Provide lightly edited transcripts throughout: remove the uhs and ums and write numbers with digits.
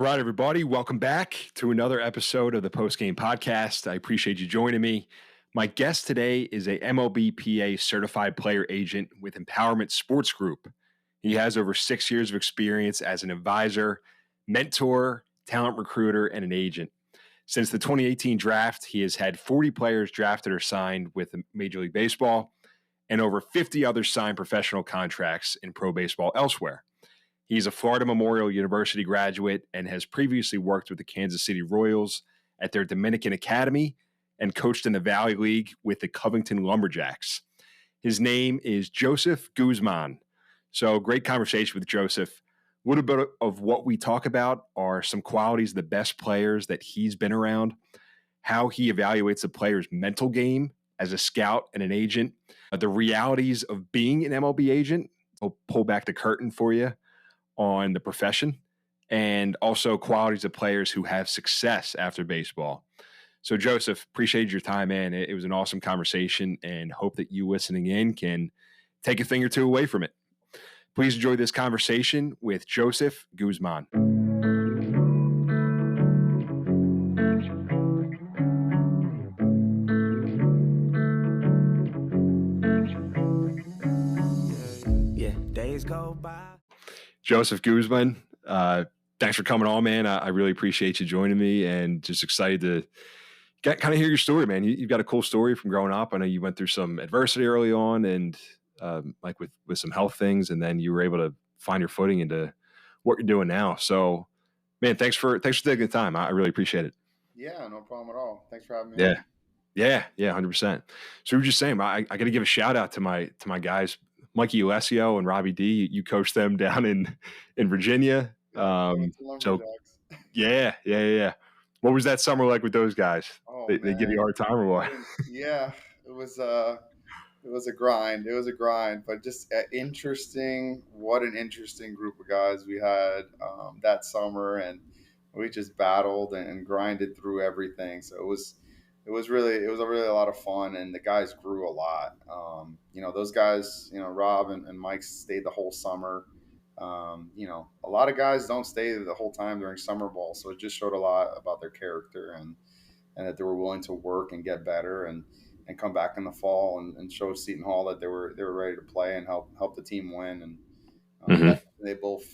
All right, everybody, welcome back to another episode of the Post Game Podcast. I appreciate you joining me. My guest today is a MLBPA Certified Player Agent with Empowerment Sports Group. He has over 6 years of experience as an advisor, mentor, talent recruiter, and an agent. Since the 2018 draft, he has had 40 players drafted or signed with Major League Baseball and over 50 others signed professional contracts in pro baseball elsewhere. He's a Florida Memorial University graduate and has previously worked with the Kansas City Royals at their Dominican Academy and coached in the Valley League with the Covington Lumberjacks. His name is Joseph Guzman. So great conversation with Joseph. A little bit of what we talk about are some qualities of the best players that he's been around, how he evaluates the player's mental game as a scout and an agent, the realities of being an MLB agent. I'll pull back the curtain for you on the profession, and also qualities of players who have success after baseball. So Joseph, appreciate your time, man. It was an awesome conversation and hope that you listening in can take a thing or two away from it. Please enjoy this conversation with Joseph Guzman. Yeah, days go by. Joseph Guzman, thanks for coming on, man. I really appreciate you joining me and just excited to kind of hear your story, man. You've got a cool story from growing up. I know you went through some adversity early on and like with some health things, and then you were able to find your footing into what you're doing now. So, man, thanks for taking the time. I really appreciate it. Yeah, no problem at all. Thanks for having me. Yeah, 100%. So we were just saying, I got to give a shout out to my guys, Mikey Alessio and Robbie D. You coached them down in Virginia. So yeah. What was that summer like with those guys? Oh, they give you a hard time or what? Yeah, it was a grind. It was a grind, but just interesting. What an interesting group of guys we had that summer, and we just battled and grinded through everything. So it was really a lot of fun, and the guys grew a lot. Those guys, Rob and Mike stayed the whole summer. A lot of guys don't stay the whole time during summer ball, so it just showed a lot about their character and that they were willing to work and get better and come back in the fall and show Seton Hall that they were ready to play and help the team win. And they both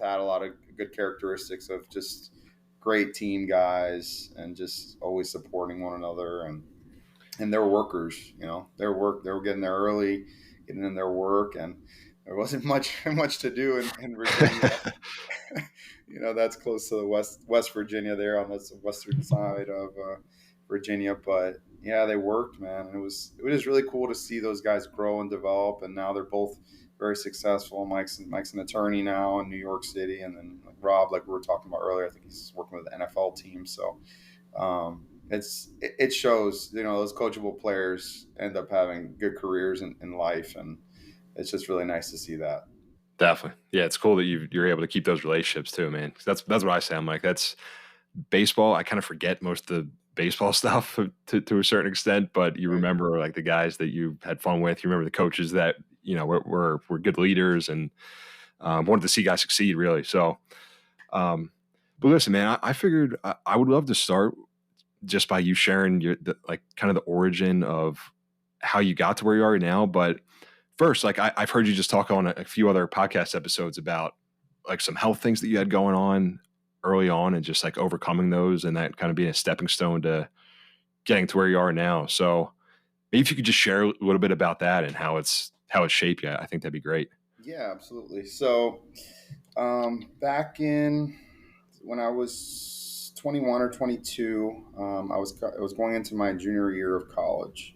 had a lot of good characteristics of just great team guys and just always supporting one another, and they're workers. They were getting there early, getting in their work, and there wasn't much to do in Virginia. That's close to the West Virginia there on the western side of Virginia. But yeah, they worked, man. It was really cool to see those guys grow and develop, and now they're both very successful. Mike's an attorney now in New York City, and then Rob, like we were talking about earlier, I think he's working with the NFL team. So it shows, those coachable players end up having good careers in life, and it's just really nice to see that. Definitely. Yeah, it's cool that you're able to keep those relationships too, man. That's what I say. I'm like, that's baseball. I kind of forget most of the baseball stuff to a certain extent, but you remember like the guys that you had fun with. You remember the coaches that were good leaders and wanted to see guys succeed, really. So, but listen, man, I figured I would love to start just by you sharing kind of the origin of how you got to where you are now. But first, like I've heard you just talk on a few other podcast episodes about like some health things that you had going on early on and just like overcoming those and that kind of being a stepping stone to getting to where you are now. So maybe if you could just share a little bit about that and how it's shaped you, I think that'd be great. Yeah, absolutely. So back in when I was 21 or 22, I was going into my junior year of college.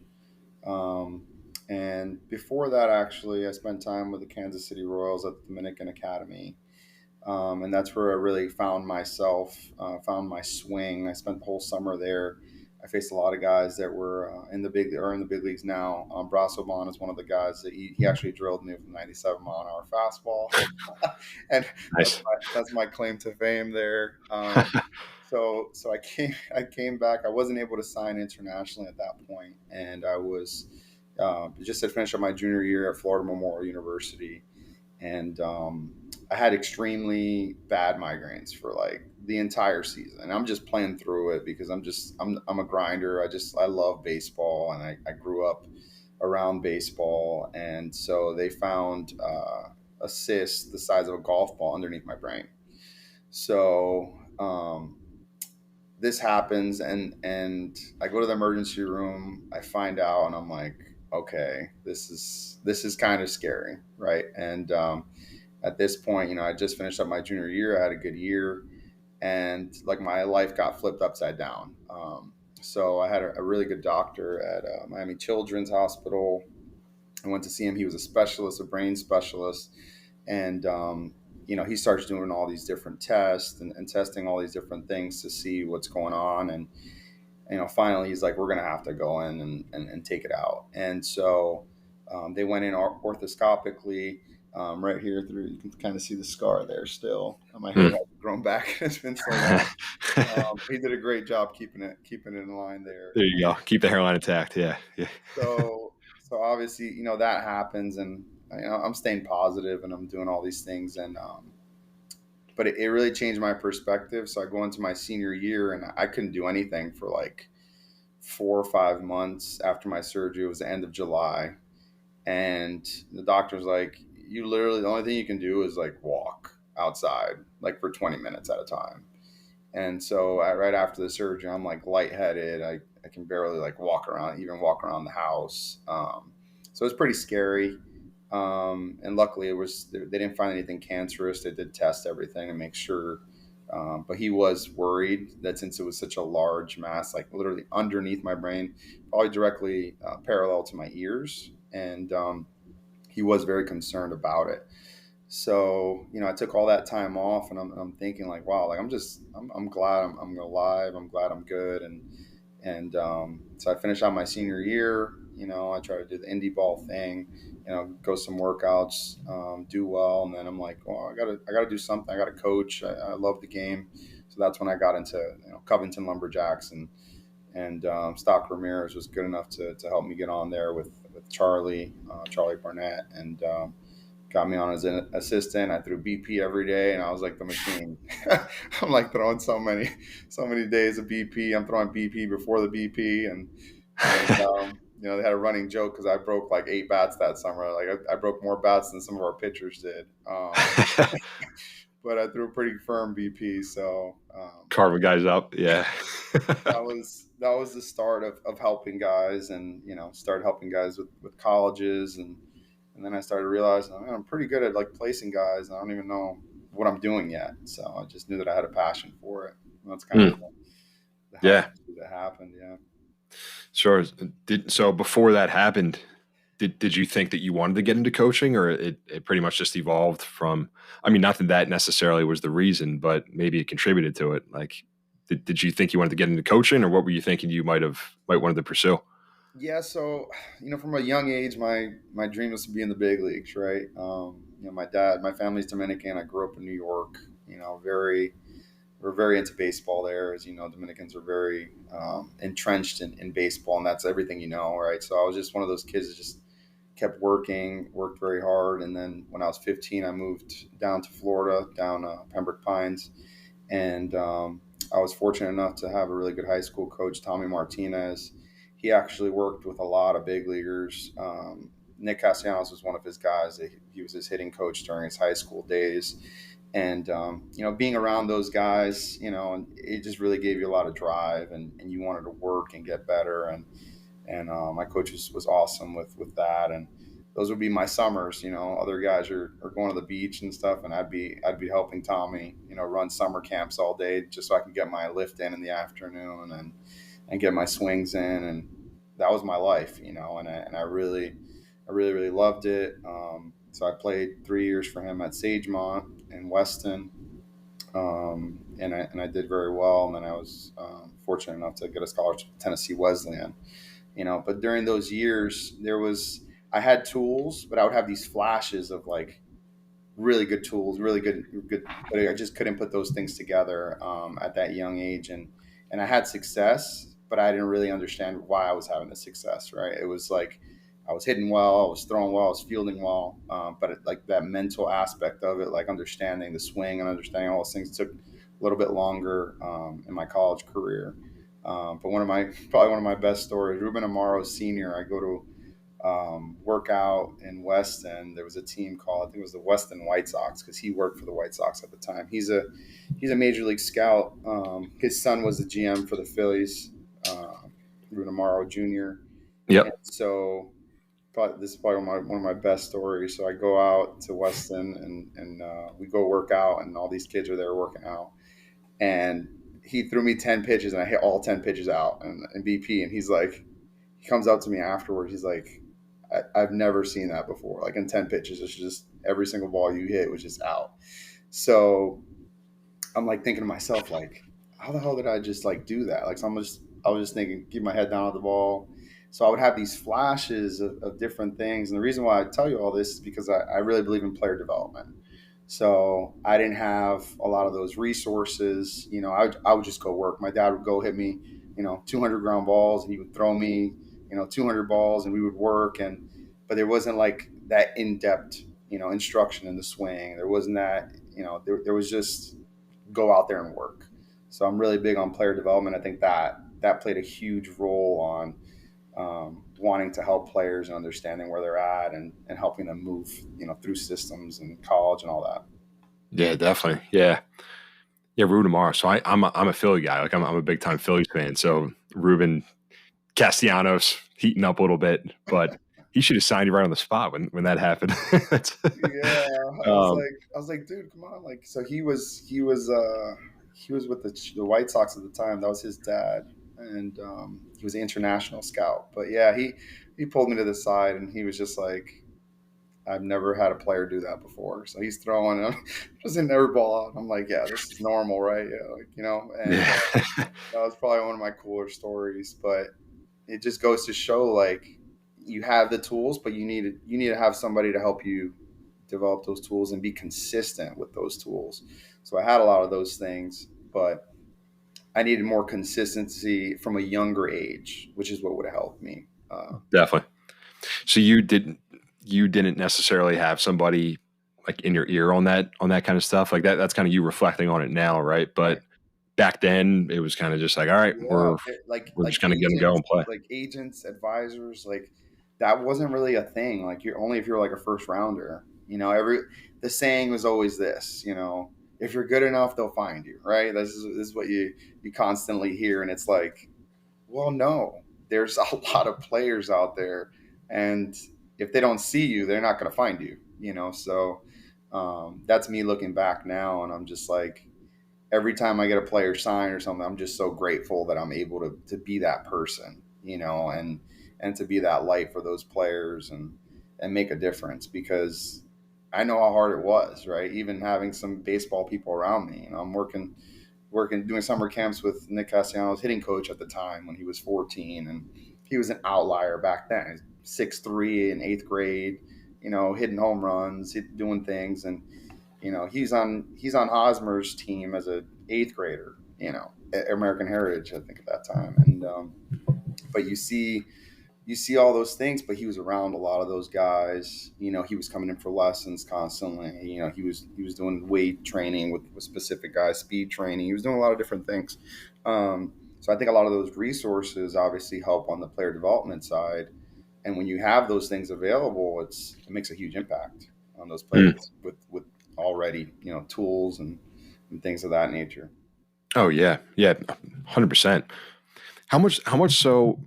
And before that, actually, I spent time with the Kansas City Royals at the Dominican Academy. And that's where I really found myself, found my swing. I spent the whole summer there. I faced a lot of guys that were in the big leagues now. Brasoban is one of the guys that he actually drilled me with a 97 mile an hour fastball, and Nice. that's my claim to fame there. So I came back. I wasn't able to sign internationally at that point, and I was just had finished up my junior year at Florida Memorial University, and I had extremely bad migraines for like the entire season. And I'm just playing through it because I'm a grinder. I love baseball, and I grew up around baseball. And so they found a cyst the size of a golf ball underneath my brain. So this happens, and I go to the emergency room. I find out, and I'm like, okay, this is kind of scary, right? And at this point, I just finished up my junior year. I had a good year, and like my life got flipped upside down. So I had a really good doctor at Miami Children's Hospital. I went to see him. He was a specialist, a brain specialist, and he starts doing all these different tests and testing all these different things to see what's going on. And finally he's like, we're going to have to go in and take it out. And so they went in orthoscopically. Right here through, you can kind of see the scar there still. My hair hasn't grown back. It's been so long. He did a great job keeping it in line there. There you go. Keep the hairline intact. Yeah. So obviously, that happens, and I'm staying positive, and I'm doing all these things, and but it really changed my perspective. So I go into my senior year, and I couldn't do anything for like 4 or 5 months after my surgery. It was the end of July, and the doctor's like, you literally, the only thing you can do is like walk outside like for 20 minutes at a time. And so right after the surgery, I'm like lightheaded. I can barely like walk around the house. So it's pretty scary. And luckily they didn't find anything cancerous. They did test everything and make sure. But he was worried that since it was such a large mass, like literally underneath my brain, probably directly parallel to my ears. And he was very concerned about it. So, I took all that time off, and I'm thinking like, wow, like I'm glad I'm alive. I'm glad I'm good. And so I finished out my senior year. I try to do the indie ball thing, go some workouts, do well. And then I'm like, well, I gotta do something. I gotta coach. I love the game. So that's when I got into, Covington Lumberjacks, and Stock Ramirez was good enough to help me get on there with Charlie Barnett, and got me on as an assistant. I threw BP every day, and I was like the machine. I'm like throwing so many days of BP. I'm throwing BP before the BP, and they had a running joke because I broke like 8 bats that summer. Like I broke more bats than some of our pitchers did. But I threw a pretty firm BP. So Carving guys up. Yeah. that was the start of helping guys, and started helping guys with colleges, and then I started realizing I'm pretty good at like placing guys. And I don't even know what I'm doing yet. So I just knew that I had a passion for it. And that's kind of that happened. Yeah. Sure. So before that happened, did you think that you wanted to get into coaching, or it pretty much just evolved from, I mean, not that that was the reason, but maybe it contributed to it. Like, did you think you wanted to get into coaching, or what were you thinking you might wanted to pursue? Yeah. So, from a young age, my dream was to be in the big leagues, right? My family's Dominican. I grew up in New York, we're very into baseball there. As you know, Dominicans are very entrenched in baseball, and that's everything, right? So I was just one of those kids that just kept worked very hard. And then when I was 15, I moved down to Florida, down Pembroke Pines. And I was fortunate enough to have a really good high school coach, Tommy Martinez. He actually worked with a lot of big leaguers. Nick Castellanos was one of his guys. He was his hitting coach during his high school days. And, being around those guys, and it just really gave you a lot of drive, and you wanted to work and get better. And my coach was awesome with that. And those would be my summers. Other guys are going to the beach and stuff, and I'd be helping Tommy, run summer camps all day just so I can get my lift in the afternoon and get my swings in. And that was my life, and I really loved it. So I played 3 years for him at Sagemont in Weston, and I did very well. And then I was fortunate enough to get a scholarship to Tennessee Wesleyan. But during those years, I had tools, but I would have these flashes of like really good tools, really good, but I just couldn't put those things together at that young age. And I had success, but I didn't really understand why I was having the success, right? It was like, I was hitting well, I was throwing well, I was fielding well, but like that mental aspect of it, like understanding the swing and understanding all those things, took a little bit longer in my college career. But probably one of my best stories, Ruben Amaro Sr. I go to work out in Weston. There was a team called, I think it was the Weston White Sox, because he worked for the White Sox at the time. He's a major league scout. His son was the GM for the Phillies, Ruben Amaro Jr. And Yep. so this is probably one of my best stories. So I go out to Weston and we go work out, and all these kids are there working out. And he threw me 10 pitches, and I hit all 10 pitches out and BP. And he comes up to me afterwards. He's like, I've never seen that before. Like in 10 pitches, it's just every single ball you hit was just out. So I'm like thinking to myself, like, how the hell did I just like do that? Like, I was just thinking, keep my head down at the ball. So I would have these flashes of different things. And the reason why I tell you all this is because I really believe in player development. So I didn't have a lot of those resources. I would just go work. My dad would go hit me, 200 ground balls, and he would throw me, 200 balls, and we would work. But there wasn't like that in-depth, instruction in the swing. There wasn't that, there was just go out there and work. So I'm really big on player development. I think that played a huge role on wanting to help players and understanding where they're at and helping them move, through systems and college and all that. Yeah, definitely. Yeah. Yeah, Ruben Amaro. So I'm a Philly guy. Like I'm a big time Phillies fan. So Ruben Castellanos heating up a little bit, but he should have signed you right on the spot when that happened. Yeah, um, I was like, dude, come on, like, so he was with the White Sox at the time. That was his dad, and he was an international scout. But yeah, he pulled me to the side, and he was just like, I've never had a player do that before. So he's throwing, and I'm just in every ball out. I'm like, yeah, this is normal, right? Yeah, like, and yeah. that was probably one of my cooler stories. But it just goes to show, like, you have the tools, but you need to have somebody to help you develop those tools and be consistent with those tools. So I had a lot of those things, but I needed more consistency from a younger age, which is what would have helped me. Definitely. So you didn't necessarily have somebody like in your ear on that kind of stuff. Like that's kind of you reflecting on it now, right? Right. But back then it was kind of just like, all right, Yeah, we're just kind of gonna go and play. like agents, advisors, like that wasn't really a thing. Like you're only if you're like a first rounder. The saying was always this. If you're good enough, they'll find you. Right. This is what you constantly hear, and it's like, well, no, there's a lot of players out there, and if they don't see you, they're not going to find you. So that's me looking back now, and I'm just like, every time I get a player sign or something, I'm just so grateful that I'm able to be that person, and to be that light for those players and make a difference, because I know how hard it was, right? Even having some baseball people around me, I'm doing summer camps with Nick Castellanos, hitting coach at the time when he was 14, and he was an outlier back then. He's 6'3" in eighth grade, hitting home runs, doing things, and he's on Hosmer's team as a eighth grader, American Heritage, I think at that time, and but you see all those things, but he was around a lot of those guys. He was coming in for lessons constantly. He was doing weight training with specific guys, speed training. He was doing a lot of different things. So I think a lot of those resources obviously help on the player development side. And when you have those things available, it makes a huge impact on those Mm. players with already tools and things of that nature. Oh yeah, yeah, 100%. How much so?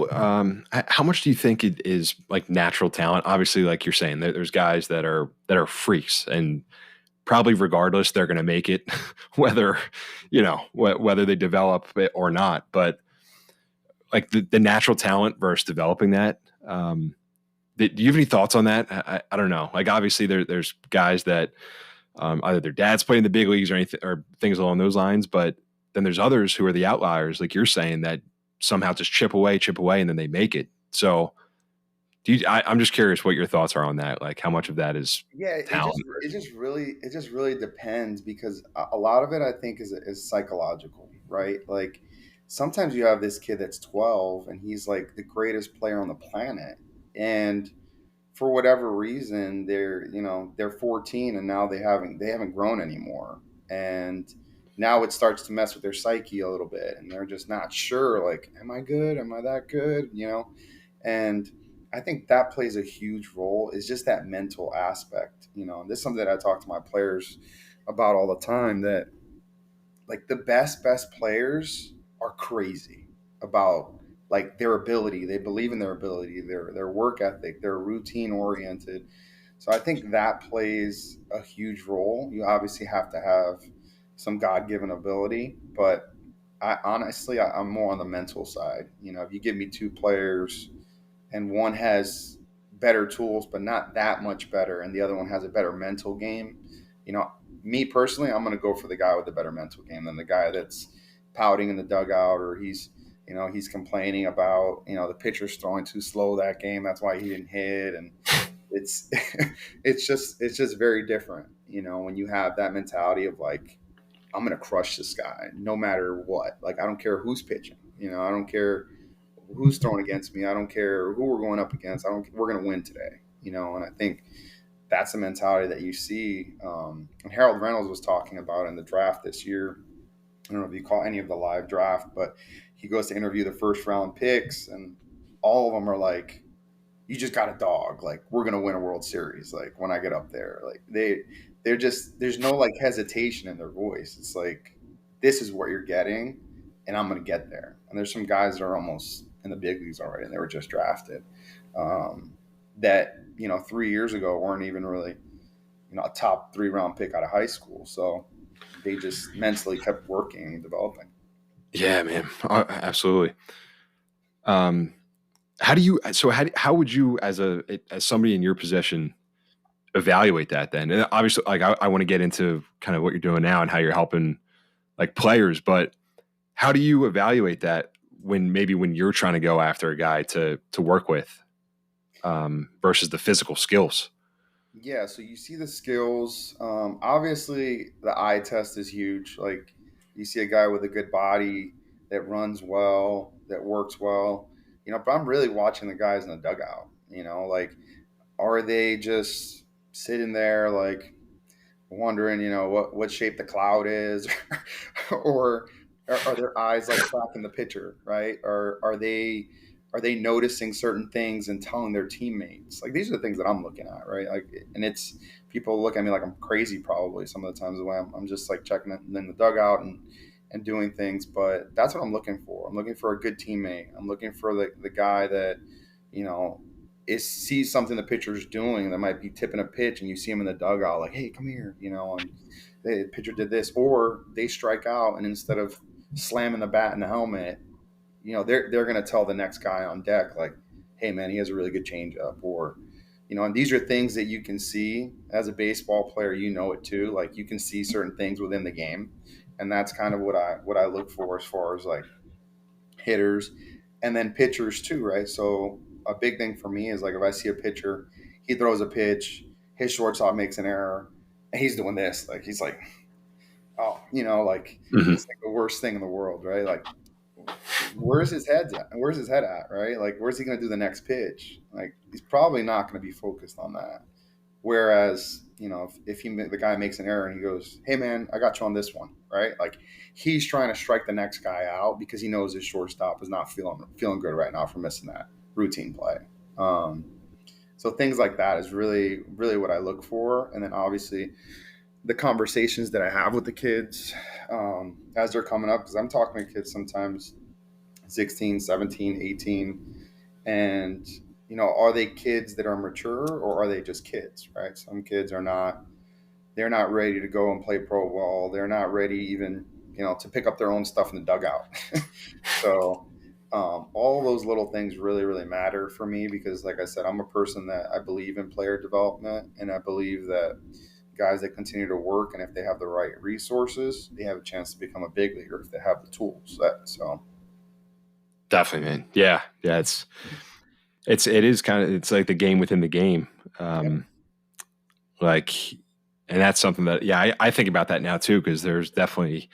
How much do you think it is like natural talent? Obviously, like you're saying, there's guys that are freaks, and probably regardless, they're going to make it, whether whether they develop it or not. But like the natural talent versus developing that. Do you have any thoughts on that? I don't know. Like obviously, there's guys that either their dads play in the big leagues or anything or things along those lines, but then there's others who are the outliers, like you're saying, that somehow just chip away, and then they make it. So, I'm just curious what your thoughts are on that. Like, how much of that is Yeah, talent? it just really depends, because a lot of it I think is psychological, right? Like sometimes you have this kid that's 12 and he's like the greatest player on the planet, And for whatever reason, they're 14 and now they haven't grown anymore. And now it starts to mess with their psyche a little bit, and they're just not sure, like, am I good? Am I that good? And I think that plays a huge role, is just that mental aspect. And this is something that I talk to my players about all the time, that like the best players are crazy about like their ability. They believe in their ability, their work ethic, they're routine oriented. So I think that plays a huge role. You obviously have to have some God-given ability, but I'm more on the mental side. If you give me two players and one has better tools, but not that much better, and the other one has a better mental game, you know, me personally, I'm going to go for the guy with the better mental game than the guy that's pouting in the dugout, or he's complaining about, the pitcher's throwing too slow that game. That's why he didn't hit. And it's, it's just very different, when you have that mentality of like, I'm going to crush this guy no matter what. Like, I don't care who's pitching, I don't care who's throwing against me. I don't care who we're going up against. We're going to win today, and I think that's the mentality that you see. And Harold Reynolds was talking about in the draft this year. I don't know if you call any of the live draft, but he goes to interview the first round picks, and all of them are like, you just got a dog. Like, we're going to win a World Series. Like, when I get up there, like they're just, there's no like hesitation in their voice. It's like, this is what you're getting, and I'm going to get there. And there's some guys that are almost in the big leagues already, and they were just drafted. That 3 years ago weren't even really a top 3 round pick out of high school. So they just mentally kept working and developing. Yeah, man. Absolutely. How would you, as somebody in your position, evaluate that then? And obviously, like, I want to get into kind of what you're doing now and how you're helping like players, but how do you evaluate that when you're trying to go after a guy to work with, versus the physical skills? Yeah, so you see the skills. Obviously, the eye test is huge. Like, you see a guy with a good body that runs well, that works well. But I'm really watching the guys in the dugout. Like, are they just sitting there like wondering, what shape the cloud is, or are their eyes like tracking the pitcher, right? Or are they noticing certain things and telling their teammates? Like, these are the things that I'm looking at, right? Like, and it's, people look at me like I'm crazy probably some of the times, the way I'm just like checking it in the dugout and doing things, but that's what I'm looking for. I'm looking for a good teammate. I'm looking for the guy that, you know, sees something the pitcher's doing that might be tipping a pitch, and you see him in the dugout like, hey, come here, and the pitcher did this, or they strike out, and instead of slamming the bat in the helmet, they're going to tell the next guy on deck like, hey man, he has a really good changeup, or and these are things that you can see as a baseball player. It too, like, you can see certain things within the game, and that's kind of what I look for as far as like hitters, and then pitchers too, right? So a big thing for me is like, if I see a pitcher, he throws a pitch, his shortstop makes an error, and he's doing this, like, he's like, oh, like, Mm-hmm. it's like the worst thing in the world, right? Like, where's his head at? Where's his head at, right? Like, where's he going to do the next pitch? Like, he's probably not going to be focused on that. Whereas, if the guy makes an error and he goes, hey man, I got you on this one, right? Like, he's trying to strike the next guy out because he knows his shortstop is not feeling good right now for missing that routine play. So things like that is really, really what I look for. And then obviously the conversations that I have with the kids, as they're coming up, because I'm talking to kids sometimes 16, 17, 18, and are they kids that are mature, or are they just kids, right? Some kids they're not ready to go and play pro ball. They're not ready even, to pick up their own stuff in the dugout. So all those little things really, really matter for me, because like I said, I'm a person that I believe in player development, and I believe that guys that continue to work, and if they have the right resources, they have a chance to become a big leaguer if they have the tools. So Definitely, man. Yeah. It is kind of, it's like the game within the game. yeah. Like, and that's something that, yeah, I think about that now too, because there's definitely,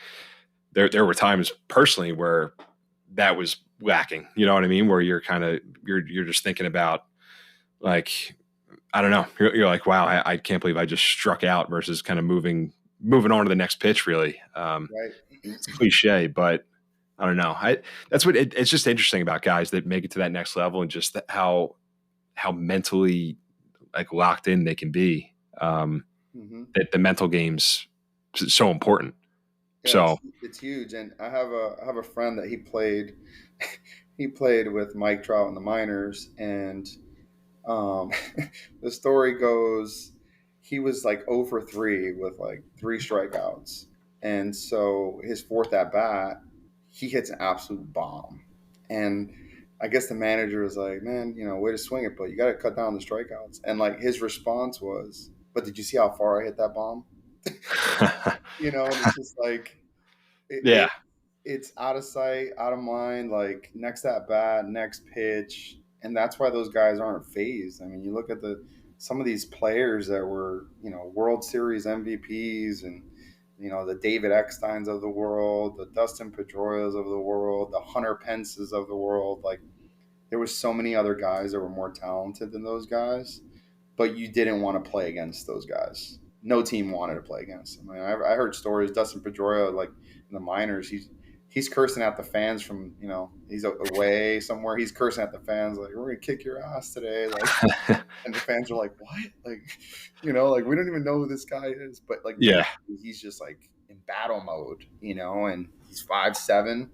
there were times personally where that was lacking, you know what I mean? Where you're kind of, you're just thinking about, like, I don't know. You're like, wow, I can't believe I just struck out versus kind of moving on to the next pitch. Really, Right. it's cliche, but I don't know. That's what it's just interesting about guys that make it to that next level and just how mentally like locked in they can be. Mm-hmm. That the mental game's so important. Yeah, So it's huge. And I have a friend that he played he played with Mike Trout in the minors, and Um, the story goes he was like 0 for 3 with like 3 strikeouts. And so his fourth at bat, he hits an absolute bomb. And I guess the manager was like, man, way to swing it, but you got to cut down the strikeouts. And like his response was, but did you see how far I hit that bomb? And it's just like, yeah, it it's out of sight, out of mind, like next at bat, next pitch, and that's why those guys aren't phased. I mean, you look at some of these players that were, World Series MVPs, and the David Ecksteins of the world, the Dustin Pedroias of the world, the Hunter Pences of the world. Like there was so many other guys that were more talented than those guys, but you didn't want to play against those guys. No team wanted to play against them. I mean, I heard stories. Dustin Pedroia, like in the minors, he's cursing at the fans from he's away somewhere. He's cursing at the fans like, "We're gonna kick your ass today!" Like, and the fans are like, "What?" Like, like we don't even know who this guy is. But like yeah, mentally, he's just like in battle mode, and he's 5'7",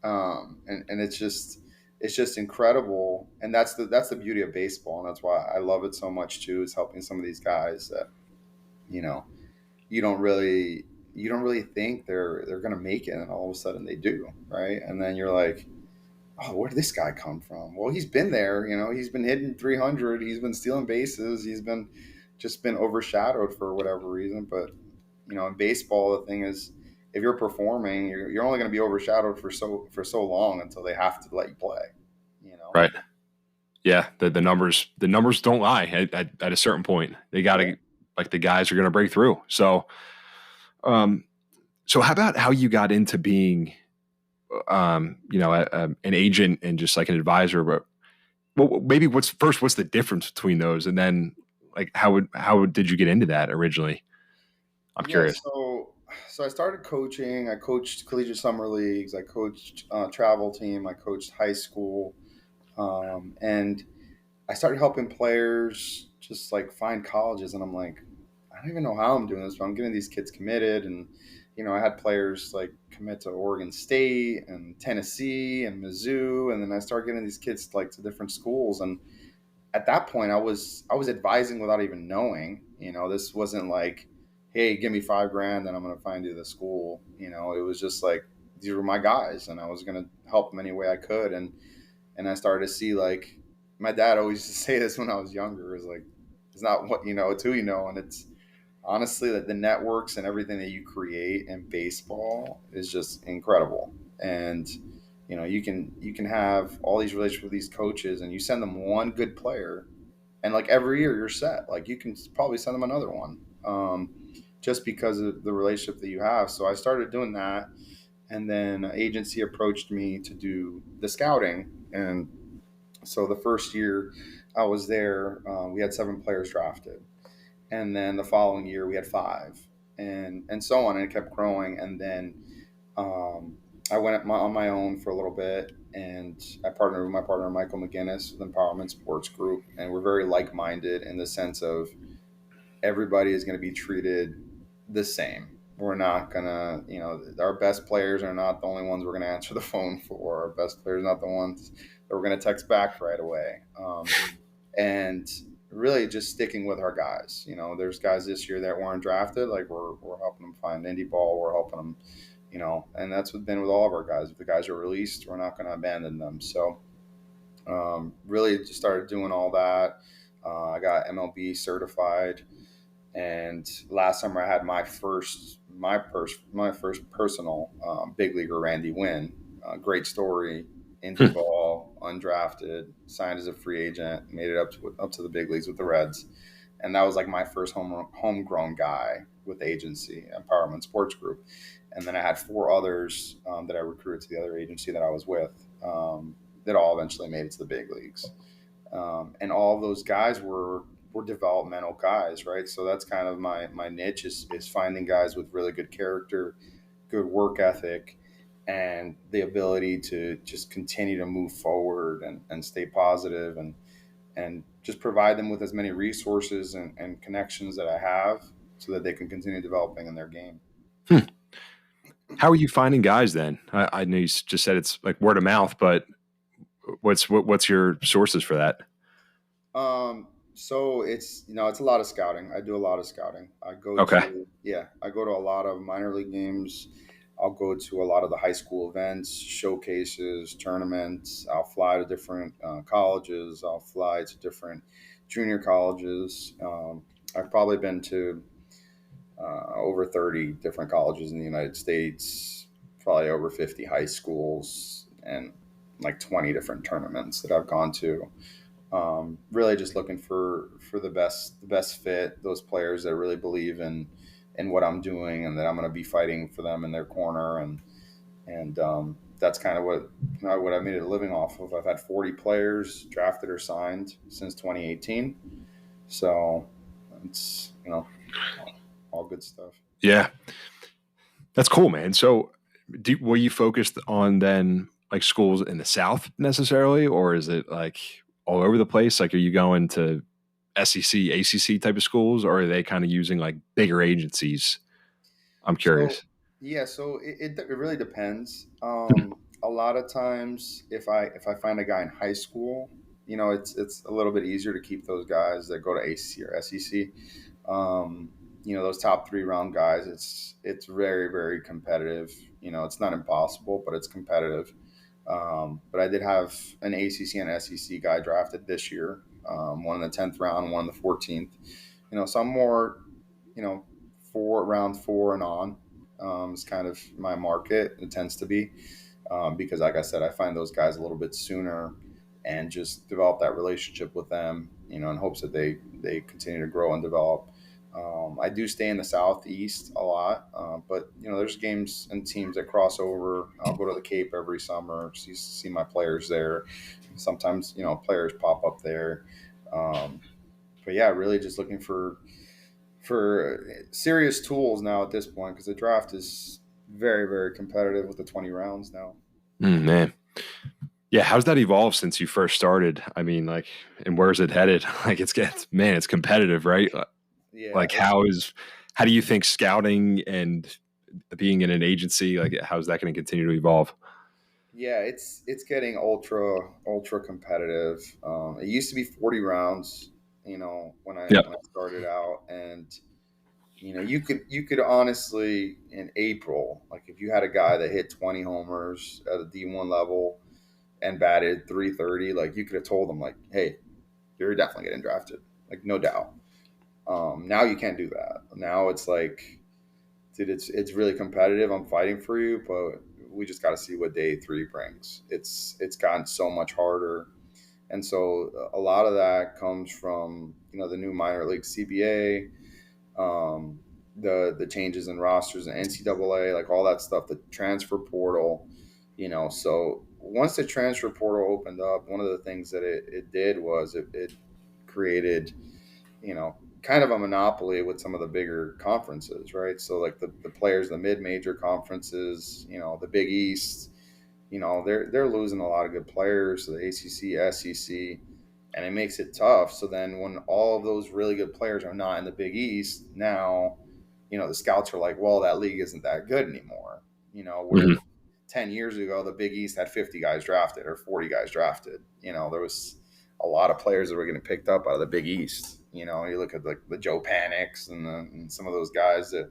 and it's just incredible. And that's the beauty of baseball, and that's why I love it so much too, is helping some of these guys that you know you don't really think they're gonna make it, and all of a sudden they do, right? And then you're like, oh, where did this guy come from? Well, he's been there. He's been hitting 300, he's been stealing bases, he's been overshadowed for whatever reason. But in baseball, the thing is, if you're performing, you're only going to be overshadowed for so long until they have to let you play. right. Yeah, the numbers don't lie at a certain point. They got to Yeah. like the guys are going to break through. Um, so how about how you got into being, an agent and just like an advisor? But well, maybe what's the difference between those, and then like how did you get into that originally? I'm Yeah, curious. so I started coaching. I coached collegiate summer leagues. I coached travel team. I coached high school, and I started helping players just like find colleges. And I'm like, I don't even know how I'm doing this, but I'm getting these kids committed. And I had players like commit to Oregon State and Tennessee and Mizzou, and then I started getting these kids like to different schools. And at that point, I was advising without even knowing. This wasn't like, hey, give me $5,000 and I'm going to find you the school. It was just like, these were my guys, and I was going to help them any way I could. And I started to see, like, my dad always used to say this when I was younger, is like, it's not what you know, it's who you know. And it's honestly that the networks and everything that you create in baseball is just incredible. And you can have all these relationships with these coaches, and you send them one good player, and like every year you're set. Like you can probably send them another one, just because of the relationship that you have. So I started doing that, and then an agency approached me to do the scouting. And so the first year I was there, we had 7 players drafted, and then the following year we had 5, and so on, and it kept growing. And then um, I went on my own for a little bit, and I partnered with my partner Michael McGinnis with Empowerment Sports Group, and we're very like-minded in the sense of everybody is going to be treated the same. We're not gonna, our best players are not the only ones we're going to answer the phone for. Our best players are not the ones that we're going to text back right away. And really just sticking with our guys. There's guys this year that weren't drafted. Like we're helping them find indie ball. We're helping them, and that's what's been with all of our guys. If the guys are released, we're not going to abandon them. So really just started doing all that. I got MLB certified, and last summer I had my first personal big leaguer, Randy Wynn. Great story. Indie ball, undrafted, signed as a free agent, made it up to the big leagues with the Reds, and that was like my first homegrown guy with the agency, Empowerment Sports Group. And then I had 4 others that I recruited to the other agency that I was with, that all eventually made it to the big leagues. And all of those guys were developmental guys, right? So that's kind of my niche is finding guys with really good character, good work ethic, and the ability to just continue to move forward and stay positive and just provide them with as many resources and connections that I have so that they can continue developing in their game. Hmm. How are you finding guys then? I know you just said it's like word of mouth, but what's your sources for that? So it's a lot of scouting. I do a lot of scouting. Okay. I go to a lot of minor league games. I'll go to a lot of the high school events, showcases, tournaments. I'll fly to different colleges. I'll fly to different junior colleges. I've probably been to over 30 different colleges in the United States, probably over 50 high schools, and like 20 different tournaments that I've gone to. Really just looking for the best fit, those players that really believe in what I'm doing and that I'm going to be fighting for them in their corner, and that's kind of what I made a living off of. I've had 40 players drafted or signed since 2018, so it's all good stuff. Yeah, that's cool, man. So, were you focused on then like schools in the South necessarily, or is it like all over the place? Like, are you going to SEC, ACC type of schools, or are they kind of using like bigger agencies? I'm So curious. yeah, so it really depends. A lot of times, if I find a guy in high school, it's a little bit easier to keep those guys that go to ACC or SEC. Um, those top 3 round guys, it's very very competitive. It's not impossible, but it's competitive. But I did have an ACC and SEC guy drafted this year, one in the 10th round, one in the 14th. So I'm more, you know, round four and on is kind of my market. It tends to be because, like I said, I find those guys a little bit sooner and just develop that relationship with them, in hopes that they continue to grow and develop. I do stay in the southeast a lot, but there's games and teams that cross over. I'll go to the Cape every summer, see my players there. Sometimes players pop up there, but yeah, really just looking for serious tools now at this point because the draft is very very competitive with the 20 rounds now. Man. Yeah, how's that evolved since you first started? I mean, like, and where's it headed? Like, it's competitive, right? Yeah, Like, how do you think scouting and being in an agency, like, how's that going to continue to evolve? it's getting ultra competitive. It used to be 40 rounds, when I Yep. when I started out, and you could honestly in April, like if you had a guy that hit 20 homers at a D1 level and batted 330, like you could have told them like, hey, you're definitely getting drafted, like no doubt. Now you can't do that. Now it's like, dude, it's really competitive. I'm fighting for you, but we just got to see what day 3 brings. It's gotten so much harder, and so a lot of that comes from the new minor league CBA, the changes in rosters and NCAA, like all that stuff, the transfer portal. So once the transfer portal opened up, one of the things that it did was it created kind of a monopoly with some of the bigger conferences, right? So like the players, the mid-major conferences, the Big East, they're losing a lot of good players. So the ACC, SEC, and it makes it tough. So then when all of those really good players are not in the Big East, now, the scouts are like, well, that league isn't that good anymore. Where Hmm. 10 years ago, the Big East had 50 guys drafted or 40 guys drafted. There was a lot of players that were getting picked up out of the Big East. You look at like the Joe Panics and some of those guys that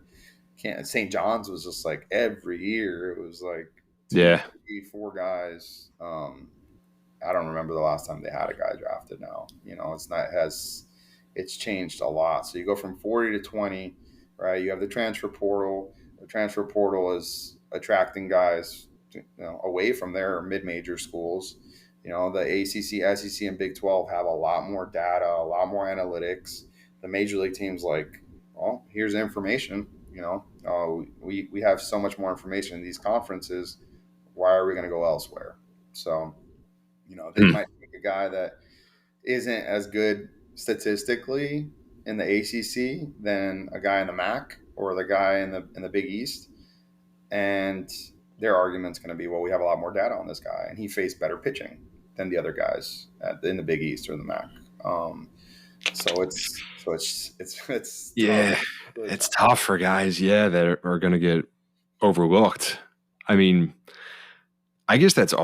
can't. St. John's was just like every year it was like two, Yeah. 3, 4 guys. I don't remember the last time they had a guy drafted now. It's changed a lot. So you go from 40 to 20, right? You have the transfer portal. The transfer portal is attracting guys away from their mid-major schools. The ACC, SEC, and Big 12 have a lot more data, a lot more analytics. The major league teams like, well, here's information. We have so much more information in these conferences. Why are we going to go elsewhere? So they Mm. might take a guy that isn't as good statistically in the ACC than a guy in the MAC or the guy in the Big East, and their argument's going to be, well, we have a lot more data on this guy, and he faced better pitching than the other guys in the Big East or the MAC. So it's tough. Yeah, Really it's tough. tough for guys, that are going to get overlooked. I mean, I guess that's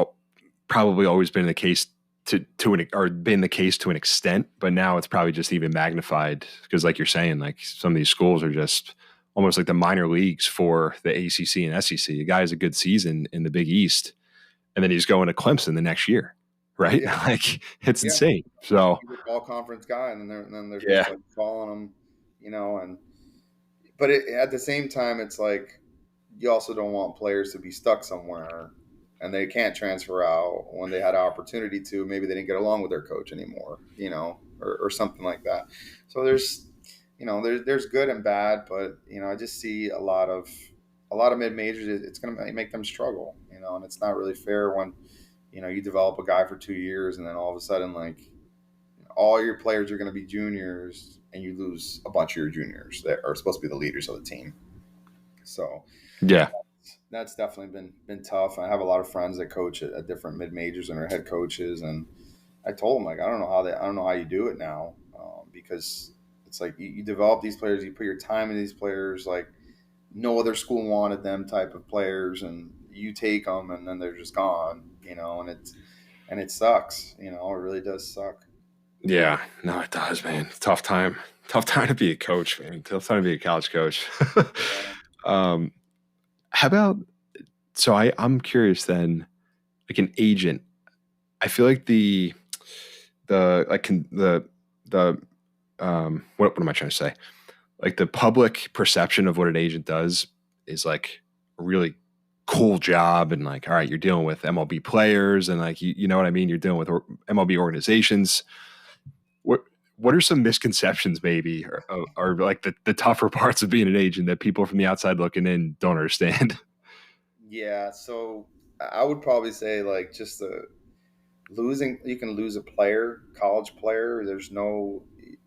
probably always been the case to an extent, but now it's probably just even magnified because, like you're saying, like some of these schools are just almost like the minor leagues for the ACC and SEC. A guy has a good season in the Big East, and then he's going to Clemson the next year, right? Yeah, Like it's yeah. insane. So He's a all conference guy, and then they're just yeah, like calling him, and but at the same time, it's like you also don't want players to be stuck somewhere and they can't transfer out when they had an opportunity to. Maybe they didn't get along with their coach anymore, or something like that. So there's good and bad, but I just see a lot of mid majors. It's going to make them struggle, and it's not really fair when you develop a guy for 2 years and then all of a sudden like all your players are going to be juniors and you lose a bunch of your juniors that are supposed to be the leaders of the team. So yeah, that's definitely been tough. I have a lot of friends that coach at different mid majors and are head coaches, and I told them like I don't know how you do it now, because it's like you develop these players, you put your time in these players, like no other school wanted them type of players, and you take them and then they're just gone, and it sucks, it really does suck. yeah. No, it does, man. Tough time to be a coach, man. Tough time to be a college coach. Yeah. um, how about so I'm curious then, like an agent. I feel like the like the what am I trying to say? Like the public perception of what an agent does is like a really cool job, and like, all right, you're dealing with MLB players and like you know what I mean, you're dealing with MLB organizations. What are some misconceptions maybe or like the tougher parts of being an agent that people from the outside looking in don't understand? Yeah, so I would probably say like just the losing you can lose a player, college player. There's no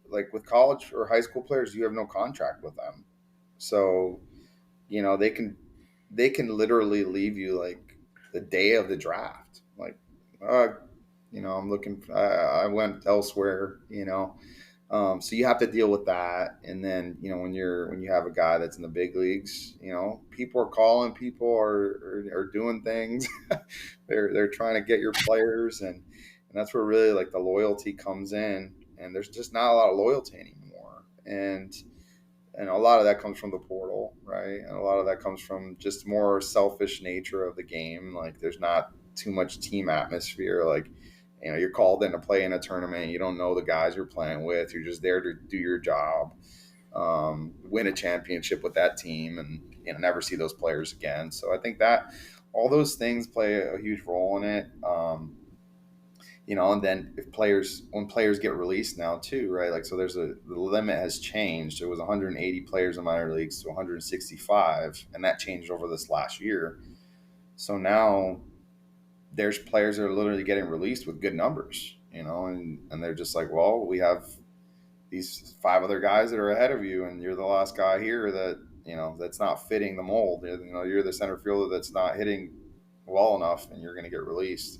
like with college or high school players, you have no contract with them. So, they can literally leave you like the day of the draft. Like, uh, I'm looking I went elsewhere, so you have to deal with that. And then, when you have a guy that's in the big leagues, people are calling, people are doing things. they're trying to get your players, and that's where really like the loyalty comes in. And there's just not a lot of loyalty anymore. And a lot of that comes from the portal, right? And a lot of that comes from just more selfish nature of the game. Like there's not too much team atmosphere. Like, you're called in to play in a tournament. You don't know the guys you're playing with. You're just there to do your job, win a championship with that team, and never see those players again. So I think that all those things play a huge role in it. And then when players get released now too, right? Like, so the limit has changed. It was 180 players in minor leagues to 165, and that changed over this last year. So now there's players that are literally getting released with good numbers, and they're just like, well, we have these 5 other guys that are ahead of you, and you're the last guy here that, that's not fitting the mold. You're the center fielder that's not hitting well enough, and you're going to get released.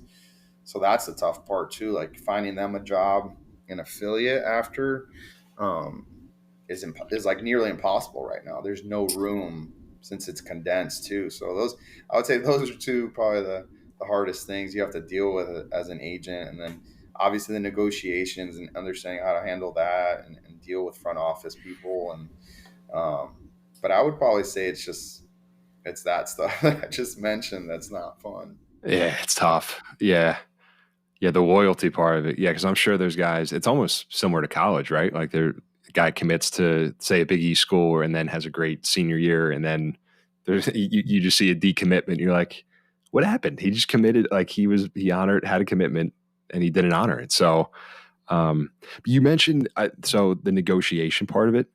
So that's the tough part too. Like finding them a job in affiliate after um, is like nearly impossible right now. There's no room since it's condensed too. So I would say those are two probably the hardest things you have to deal with as an agent. And then obviously the negotiations and understanding how to handle that and deal with front office people. But I would probably say it's that stuff that I just mentioned that's not fun. Yeah, it's tough. Yeah. Yeah, the loyalty part of it. Yeah, because I'm sure there's guys. It's almost similar to college, right? Like, a guy commits to say a Big East school, and then has a great senior year, and then you just see a decommitment. You're like, what happened? He just committed. Like he had a commitment, and he didn't honor it. So, you mentioned so the negotiation part of it.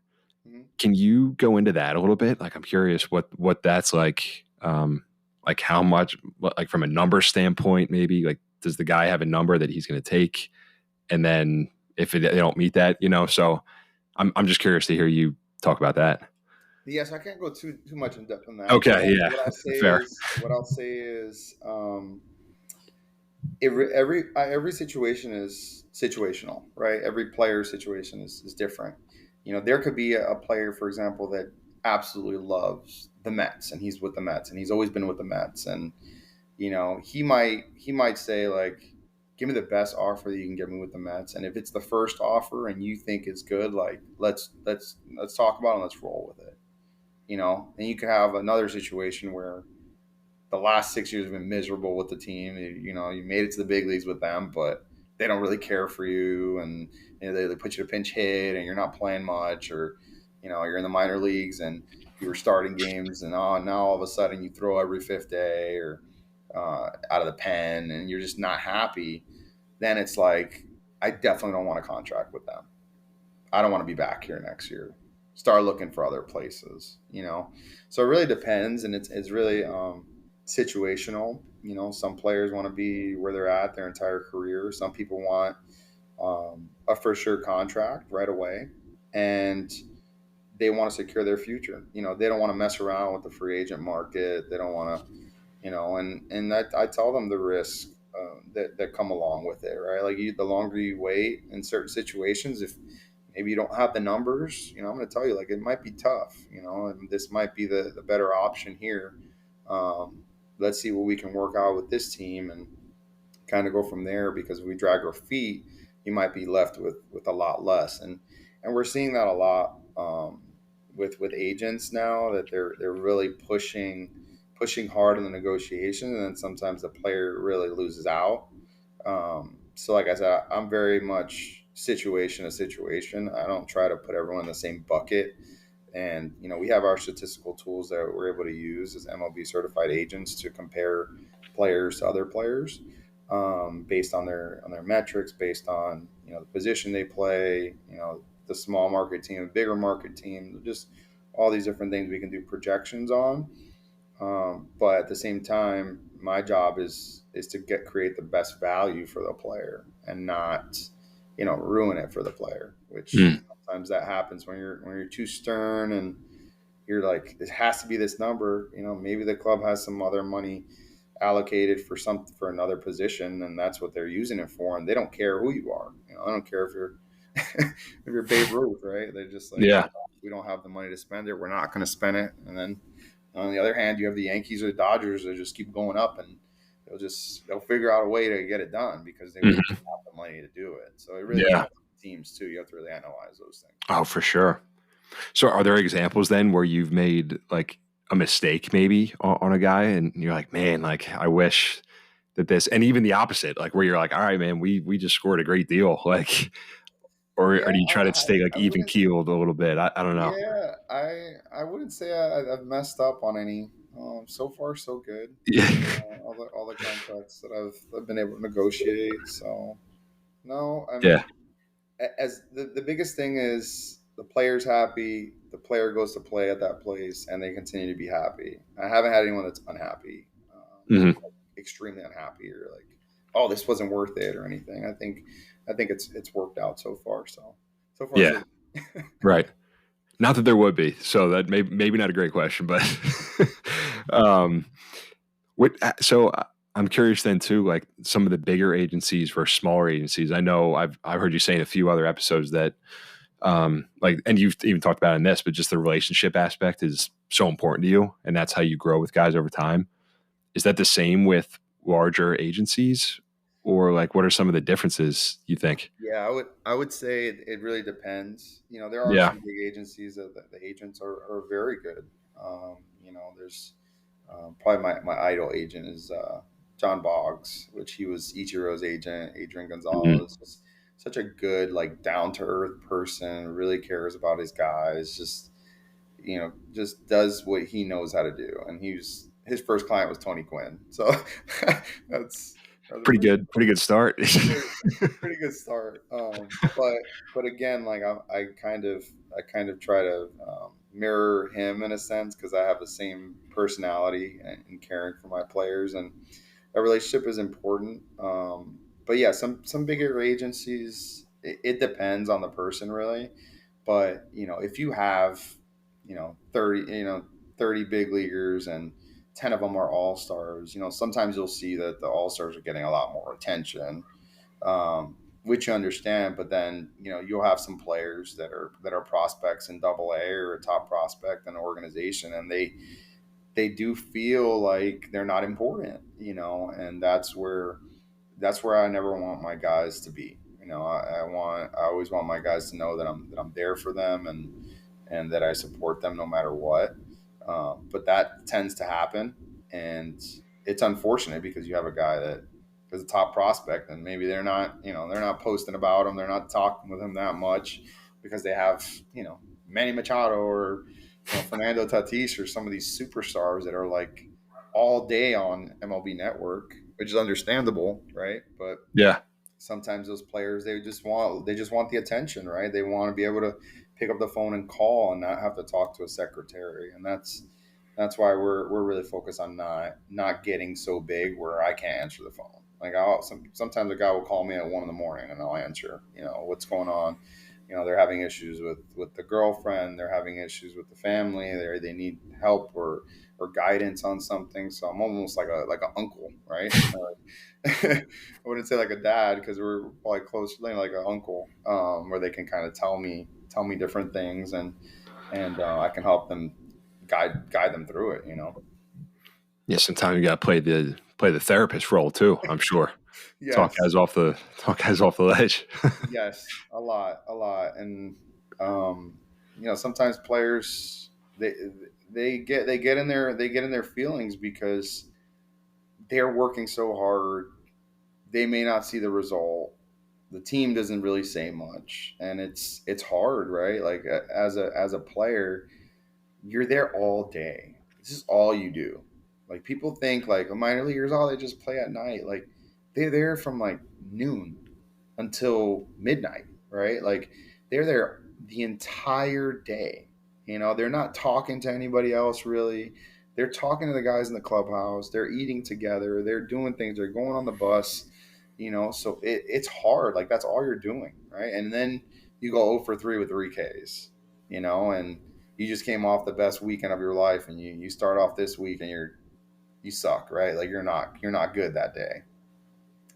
Mhm. Can you go into that a little bit? Like, I'm curious what that's like. Like how much, like from a number standpoint, maybe like does the guy have a number that he's going to take? and then if they don't meet that, so I'm just curious to hear you talk about that. Yes, I can't go too much in depth on that, but Okay, yeah, what I'll say fair. is every situation is situational, right? Every player situation is different. There could be a player, for example, that absolutely loves the Mets, and he's with the Mets, and he's always been with the Mets, and he might say like, give me the best offer that you can give me with the Mets, and if it's the first offer and you think it's good, like let's talk about it and let's roll with it. And you could have another situation where the last 6 years have been miserable with the team. You made it to the big leagues with them, but they don't really care for you, and they put you to pinch hit, and you're not playing much, or you're in the minor leagues and you were starting games, and now all of a sudden you throw every fifth day or out of the pen, and you're just not happy. Then it's like, I definitely don't want a contract with them. I don't want to be back here next year. Start looking for other places. So it really depends, and it's really situational. Some players want to be where they're at their entire career. Some people want a for sure contract right away, and they want to secure their future. They don't want to mess around with the free agent market. They don't want to, and I tell them the risk that come along with it, right? Like the longer you wait in certain situations, if maybe you don't have the numbers, I'm going to tell you, like, it might be tough, and this might be the better option here. Let's see what we can work out with this team and kind of go from there, because if we drag our feet, you might be left with a lot less. And we're seeing that a lot with agents now, that they're really pushing hard in the negotiation, and then sometimes the player really loses out. So like I said, I'm very much situation to situation. I don't try to put everyone in the same bucket. And we have our statistical tools that we're able to use as MLB certified agents to compare players to other players, based on their metrics, based on the position they play, the small market team, bigger market team, just all these different things we can do projections on. But at the same time, my job is to create the best value for the player, and not ruin it for the player, which Mm. sometimes that happens when you're too stern, and you're like, it has to be this number. Maybe the club has some other money allocated for another position, and that's what they're using it for, and they don't care who you are. I don't care if you're if you're Babe Ruth, right? They're just like, Yeah. we don't have the money to spend it, we're not going to spend it. And then on the other hand, you have the Yankees or the Dodgers that just keep going up, and they'll figure out a way to get it done because they Mhm. have the money to do it. So it really Yeah. depends on the teams too. You have to really analyze those things. Oh, for sure. So are there examples then where you've made like a mistake maybe on a guy and you're like, man, like I wish that this, and even the opposite, like where you're like, all right, man, we just scored a great deal. Like, or Yeah, do you try to stay like I even wouldn't. keeled a little bit? I don't know. Yeah, I wouldn't say I've messed up on any. So far, so good. Yeah. All the contracts that I've been able to negotiate. So no, I Yeah. mean, as the biggest thing is the player's happy, the player goes to play at that place, and they continue to be happy. I haven't had anyone that's unhappy, Hmm. extremely unhappy, or like, oh, this wasn't worth it or anything. I think it's worked out so far. So far Yeah. so good. Right. Not that there would be. So that maybe not a great question, but um, I'm curious then too, like some of the bigger agencies versus smaller agencies. I know I've heard you say in a few other episodes that like, and you've even talked about it in this, but just the relationship aspect is so important to you, and that's how you grow with guys over time. Is that the same with larger agencies, or like what are some of the differences you think? Yeah, I would say it really depends. There are Yeah. some big agencies that the agents are very good. There's probably my idol agent is John Boggs, which he was Ichiro's agent. Adrian Mhm. Gonzalez, just such a good, like, down to earth person. Really cares about his guys. Just does what he knows how to do. And his first client was Tony Gwynn, so that's that's a Pretty good start. pretty, pretty good start. But again, like, I kind of try to mirror him in a sense, because I have the same personality and caring for my players, and a relationship is important. but yeah, some bigger agencies, it depends on the person really. But if you have 30 30 big leaguers and 10 of them are all stars, sometimes you'll see that the all stars are getting a lot more attention, which you understand. But then you'll have some players that are prospects in Double A or a top prospect in an organization, and they do feel like they're not important, and that's where I never want my guys to be. I always want my guys to know that I'm there for them, and that I support them no matter what. But that tends to happen, and it's unfortunate because you have a guy that is a top prospect, and maybe they're not posting about him, they're not talking with him that much because they have Manny Machado or Fernando Tatis or some of these superstars that are like all day on MLB Network, which is understandable, right? But Yeah. sometimes those players they just want the attention, right? They want to be able to pick up the phone and call and not have to talk to a secretary, and that's why we're really focused on not getting so big where I can't answer the phone. Like sometimes a guy will call me at 1 in the morning and I'll answer. What's going on. They're having issues with the girlfriend. They're having issues with the family. They need help or guidance on something. So I'm almost like a uncle, right? I wouldn't say like a dad because we're probably close, like an uncle, where they can kind of tell me different things, and I can help them guide them through it. Yeah. Sometimes you got to play the therapist role too. I'm sure. Talk Yes, guys off the talk guys off the ledge. yes, a lot, and sometimes players they get in their feelings because they're working so hard. They may not see the result. The team doesn't really say much, and it's hard, right? Like as a player, you're there all day. This is all you do. Like people think like a minor leaguers, oh, they just play at night. Like they're there from like noon until midnight, right? Like they're there the entire day. They're not talking to anybody else really. They're talking to the guys in the clubhouse. They're eating together. They're doing things. They're going on the bus. So it's hard. Like that's all you're doing, right? And then you go 0 for 3 with 3 Ks, and you just came off the best weekend of your life, and you start off this week and you suck, right? Like you're not good that day.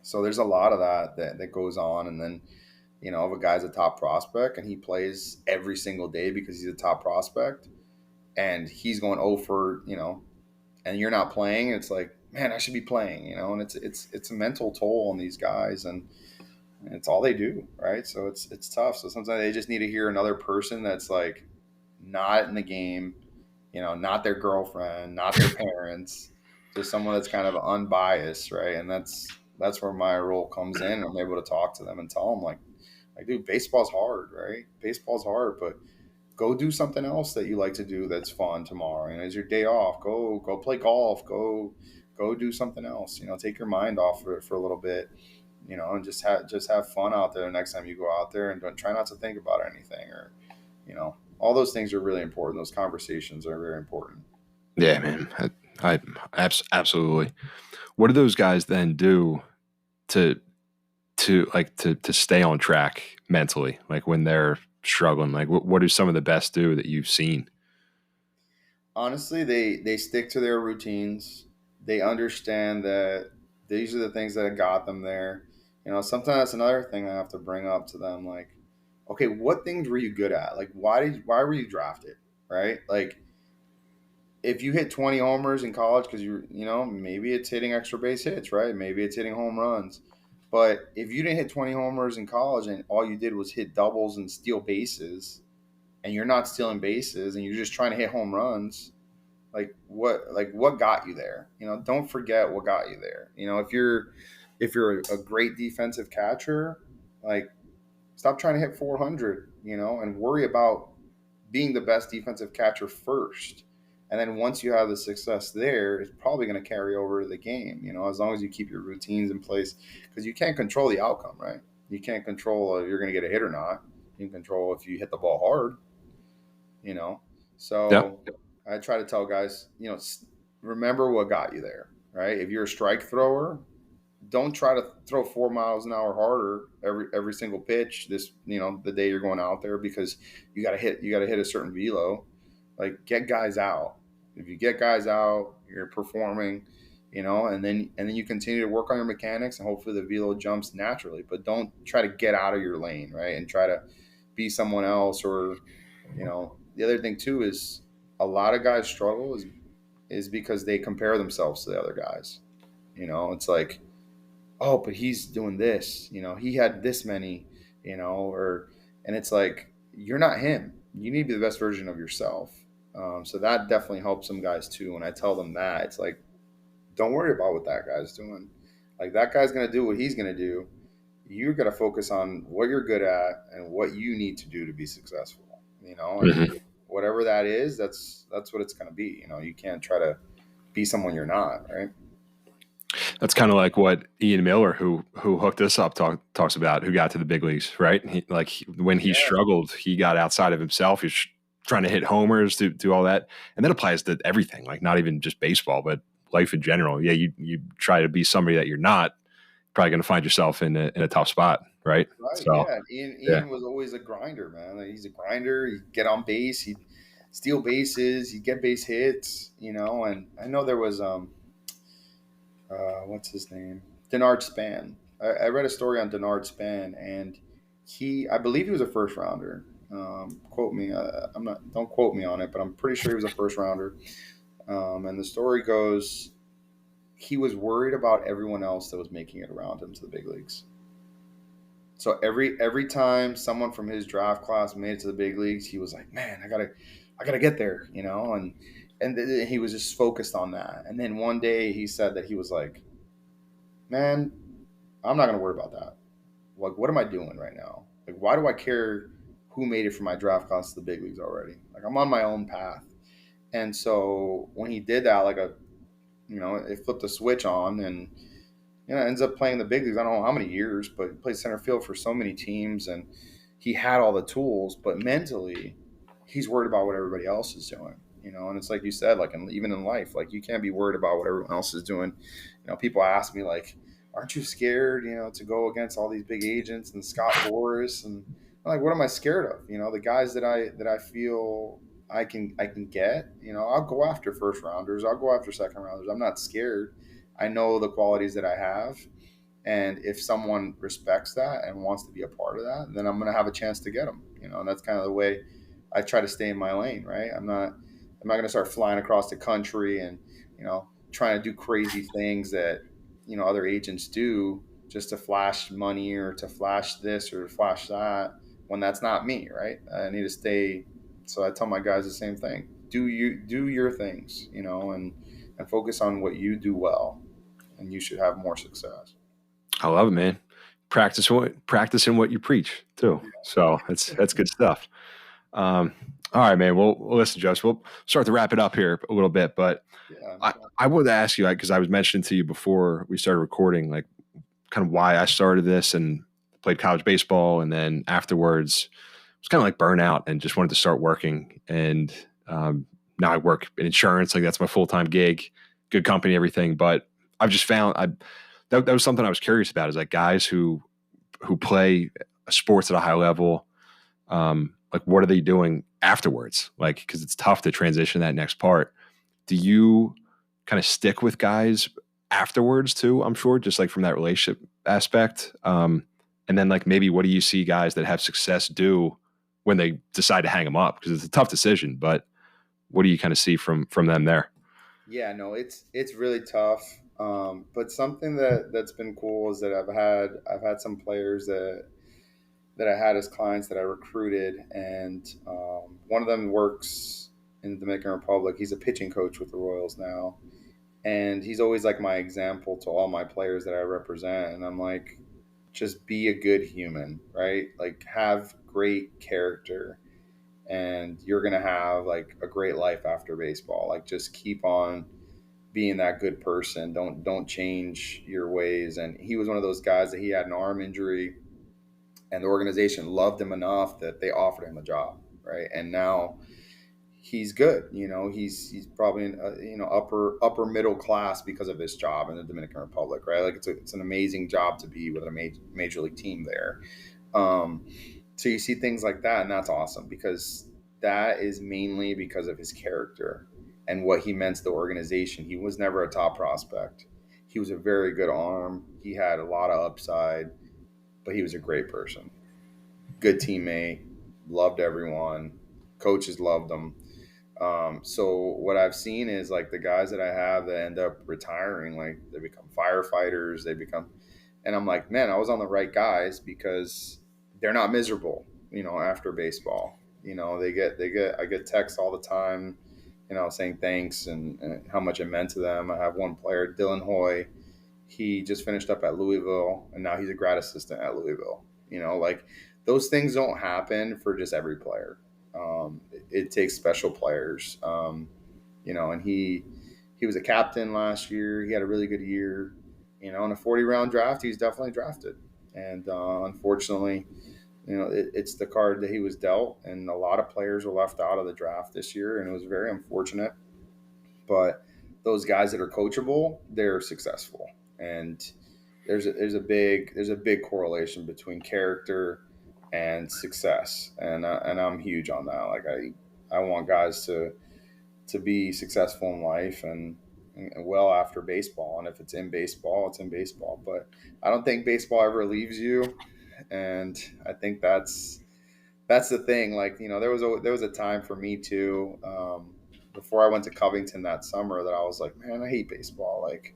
So there's a lot of that goes on, and then if a guy's a top prospect and he plays every single day because he's a top prospect, and he's going 0 for and you're not playing, it's like, man, I should be playing, and it's a mental toll on these guys, and it's all they do, right? So it's tough. So sometimes they just need to hear another person that's like not in the game, not their girlfriend, not their parents, just someone that's kind of unbiased, right? And that's where my role comes in. I'm able to talk to them and tell them like, dude, baseball's hard, right? Baseball's hard, but go do something else that you like to do that's fun tomorrow. It's your day off. Go play golf. Go do something else. Take your mind off of it for a little bit. And just have fun out there next time you go out there, and don't try not to think about anything, or all those things are really important. Those conversations are very important. Yeah, man. Absolutely. What do those guys then do to to stay on track mentally? Like when they're struggling, like what do some of the best do that you've seen? Honestly, they stick to their routines. They understand that these are the things that got them there. Sometimes that's another thing I have to bring up to them. Like, okay, what things were you good at? Like, why were you drafted? Right? Like, if you hit 20 homers in college because maybe it's hitting extra base hits, right? Maybe it's hitting home runs. But if you didn't hit 20 homers in college and all you did was hit doubles and steal bases, and you're not stealing bases and you're just trying to hit home runs, like what got you there? Don't forget what got you there. If you're a great defensive catcher, like stop trying to hit 400, and worry about being the best defensive catcher first. And then once you have the success there, it's probably going to carry over to the game, as long as you keep your routines in place, because you can't control the outcome, right? You can't control if you're going to get a hit or not. You can control if you hit the ball hard, you know. Yep. So I try to tell guys, remember what got you there, right? If you're a strike thrower, don't try to throw 4 miles an hour harder every single pitch the day you're going out there, because you got to hit a certain velo. Like, get guys out. If you get guys out, you're performing, and then you continue to work on your mechanics, and hopefully the velo jumps naturally. But don't try to get out of your lane, right? And try to be someone else. Or, the other thing too is, a lot of guys struggle is because they compare themselves to the other guys. It's like, oh, but he's doing this, he had this many, and it's like, you're not him. You need to be the best version of yourself. So that definitely helps some guys too. When I tell them that, it's like, don't worry about what that guy's doing. Like, that guy's going to do what he's going to do. You're going to focus on what you're good at and what you need to do to be successful, and whatever that is, that's what it's going to be. You can't try to be someone you're not, right? That's kind of like what Ian Miller, who hooked us up, talks about, who got to the big leagues, right? When he struggled, he got outside of himself. He's trying to hit homers, do all that, and that applies to everything, like not even just baseball, but life in general. Yeah, you try to be somebody that you're not, probably going to find yourself in a tough spot, right? Right. So Yeah. Ian was always a grinder, man. Like, he's a grinder. He'd get on base. He'd steal bases. He'd get base hits. And I know there was what's his name? Denard Span. I read a story on Denard Span, and I believe he was a first rounder. Quote me. I'm not. Don't quote me on it, but I'm pretty sure he was a first rounder. And the story goes, he was worried about everyone else that was making it around him to the big leagues. So every time someone from his draft class made it to the big leagues, he was like, "Man, I gotta get there," and he was just focused on that. And then one day he said that he was like, "Man, I'm not gonna worry about that. Like, what am I doing right now? Like, why do I care who made it from my draft class to the big leagues already? Like, I'm on my own path." And so when he did that, it flipped a switch on, and ends up playing the big leagues. I don't know how many years, but he played center field for so many teams, and he had all the tools. But mentally, he's worried about what everybody else is doing. And it's like you said, like, even in life, like, you can't be worried about what everyone else is doing. People ask me, like, aren't you scared, to go against all these big agents and Scott Boras? And I'm like, what am I scared of? The guys that I feel I can get. I'll go after first rounders. I'll go after second rounders. I'm not scared. I know the qualities that I have. And if someone respects that and wants to be a part of that, then I'm going to have a chance to get them. And that's kind of the way I try to stay in my lane, right? I'm not going to start flying across the country and, trying to do crazy things that, other agents do just to flash money or to flash this or flash that, when that's not me, right? I need to stay. So I tell my guys the same thing. Do your things, and focus on what you do well, and you should have more success. I love it, man. Practicing what you preach too. So that's good stuff. All right, man. Well, listen, Joseph, we'll start to wrap it up here a little bit, but I wanted to ask you, because I was mentioning to you before we started recording, like, kind of why I started this and played college baseball, and then afterwards it was kind of like burnout and just wanted to start working. And now I work in insurance, like that's my full-time gig, good company, everything. But I've just found that was something I was curious about, is like guys who play sports at a high level, like, what are they doing afterwards? Like, because it's tough to transition that next part. Do you kind of stick with guys afterwards too? I'm sure, just like from that relationship aspect. And then, like, maybe what do you see guys that have success do when they decide to hang them up? Because it's a tough decision, but what do you kind of see from them there? Yeah, no, it's really tough. But something that's been cool is that I've had some players that I had as clients that I recruited, and one of them works in the Dominican Republic. He's a pitching coach with the Royals now, and he's always like my example to all my players that I represent. And I'm like, just be a good human, right? Like, have great character, and you're gonna have like a great life after baseball. Like, just keep on being that good person. Don't change your ways. And he was one of those guys that he had an arm injury, and the organization loved him enough that they offered him a job, right? And now he's good. He's probably in upper middle class because of his job in the Dominican Republic, right? Like it's an amazing job to be with a major league team there. Um, so you see things like that, and that's awesome because that is mainly because of his character and what he meant to the organization. He was never a top prospect. He was a very good arm. He had a lot of upside, but he was a great person, good teammate, loved everyone. Coaches loved him. So what I've seen is like the guys that I have that end up retiring, like they become firefighters, and I'm like, man, I was on the right guys because they're not miserable, after baseball. I get texts all the time, saying thanks and how much it meant to them. I have one player, Dylan Hoy. He just finished up at Louisville, and now he's a grad assistant at Louisville. Like those things don't happen for just every player. It takes special players. And he was a captain last year. He had a really good year. In a 40-round draft, he's definitely drafted. And unfortunately, it's the card that he was dealt, and a lot of players were left out of the draft this year, and it was very unfortunate. But those guys that are coachable, they're successful, and there's a big correlation between character and success, and I'm huge on that. Like I want guys to be successful in life and well after baseball, and if it's in baseball, it's in baseball. But I don't think baseball ever leaves you, and I think that's the thing. Like there was a time for me too. Before I went to Covington that summer, that I was like, man, I hate baseball. Like,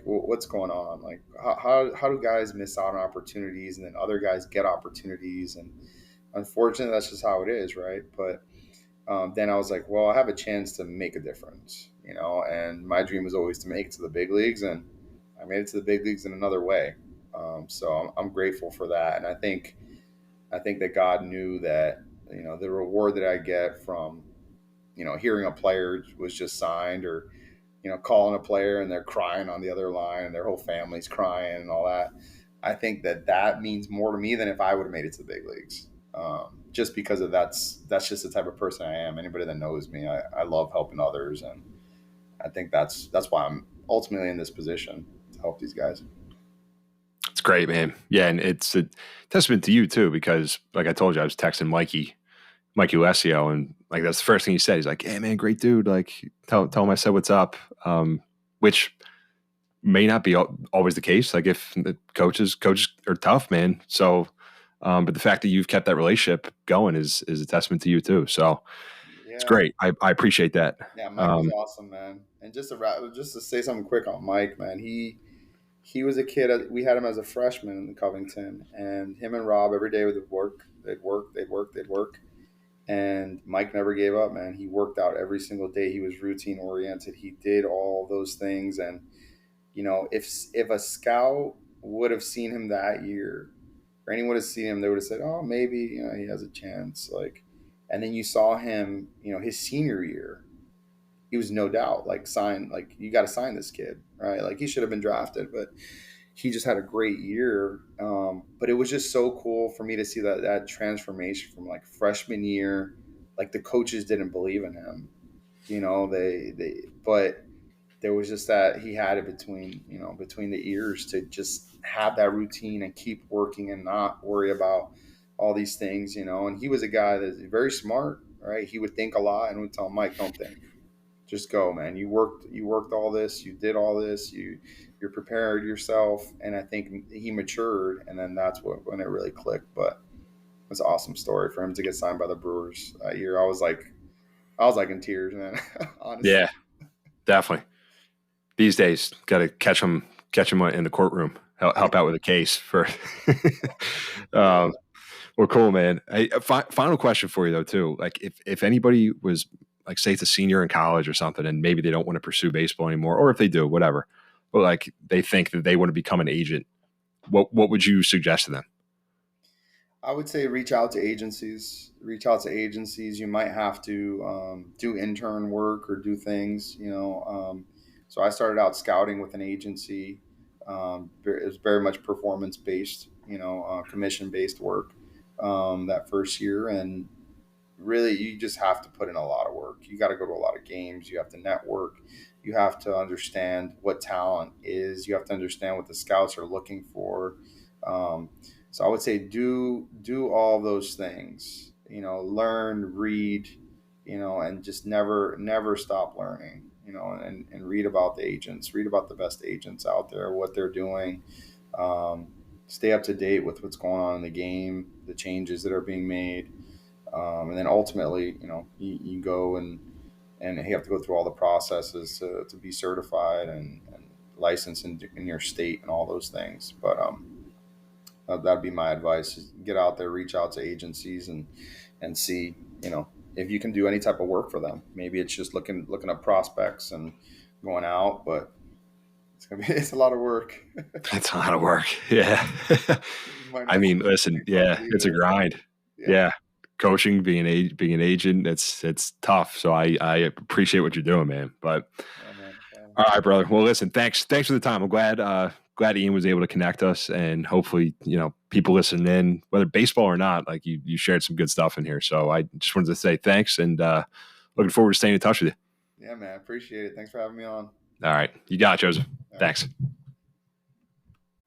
what's going on? Like, how do guys miss out on opportunities, and then other guys get opportunities? And unfortunately, that's just how it is, right? But then I was like, well, I have a chance to make a difference, and my dream was always to make it to the big leagues, and I made it to the big leagues in another way. So I'm grateful for that, and I think that God knew that the reward that I get from hearing a player was just signed, or calling a player and they're crying on the other line and their whole family's crying and all that. I think that means more to me than if I would have made it to the big leagues. Just because of that's just the type of person I am. Anybody that knows me, I love helping others, and I think that's why I'm ultimately in this position to help these guys. It's great, man. Yeah, and it's a testament to you too, because like I told you, I was texting Mikey Alessio, and like that's the first thing he said. He's like, "Hey, man, great dude. Like, tell him I said what's up." Which may not be always the case. Like, if the coaches are tough, man. So, but the fact that you've kept that relationship going is a testament to you too. So it's Yeah, great. I appreciate that. yeah, Mike was awesome, man. And just to say something quick on Mike, man, he was a kid. We had him as a freshman in Covington, and him and Rob every day would work. They'd work. And Mike never gave up, man. He worked out every single day. He was routine oriented. He did all those things. And if a scout would have seen him that year, or anyone would have seen him, they would have said, "Oh, maybe he has a chance." Like, and then you saw him, his senior year. He was no doubt like sign, like you got to sign this kid, right? Like he should have been drafted, but he just had a great year. But it was just so cool for me to see that transformation from like freshman year. Like the coaches didn't believe in him, but there was just that he had it between the ears to just have that routine and keep working and not worry about all these things. And he was a guy that's very smart, right? He would think a lot and would tell Mike, don't think, just go, man. You worked all this, you did all this, you're prepared yourself. And I think he matured, and then that's when it really clicked. But it was an awesome story for him to get signed by the Brewers that year. I was like in tears, man. Honestly. Yeah, definitely. These days, got to catch them in the courtroom. Help out with a case for. Yeah. um, well, cool, man. Final question for you though, too. Like, if anybody was like, say, it's a senior in college or something, and maybe they don't want to pursue baseball anymore, or if they do, whatever, but like they think that they want to become an agent, what would you suggest to them? I would say reach out to agencies. Reach out to agencies. You might have to do intern work or do things. So I started out scouting with an agency. It was very much performance based. Commission based work that first year, and really, you just have to put in a lot of work. You got to go to a lot of games. You have to network. You have to understand what talent is. You have to understand what the scouts are looking for. Um, so I would say do all those things. Learn, read, and just never stop learning. And read about the agents, read about the best agents out there, what they're doing. Um, Stay up to date with what's going on in the game, the changes that are being made, and then ultimately, you go and you have to go through all the processes to be certified and licensed in your state and all those things. But that'd be my advice: is get out there, reach out to agencies, and see, if you can do any type of work for them. Maybe it's just looking up prospects and going out, but it's a lot of work. That's a lot of work. Yeah. You might I not mean, see listen, anything from yeah, it it's a either. grind. Yeah. Yeah. Coaching, being an agent, it's tough. So I appreciate what you're doing, man. But Yeah, man. all right, brother. Well, listen, thanks for the time. I'm glad Ian was able to connect us, and hopefully, people listening in, whether baseball or not, like you shared some good stuff in here. So I just wanted to say thanks, and looking forward to staying in touch with you. Yeah, man. Appreciate it. Thanks for having me on. All right. You got it, Joseph. All right. Thanks.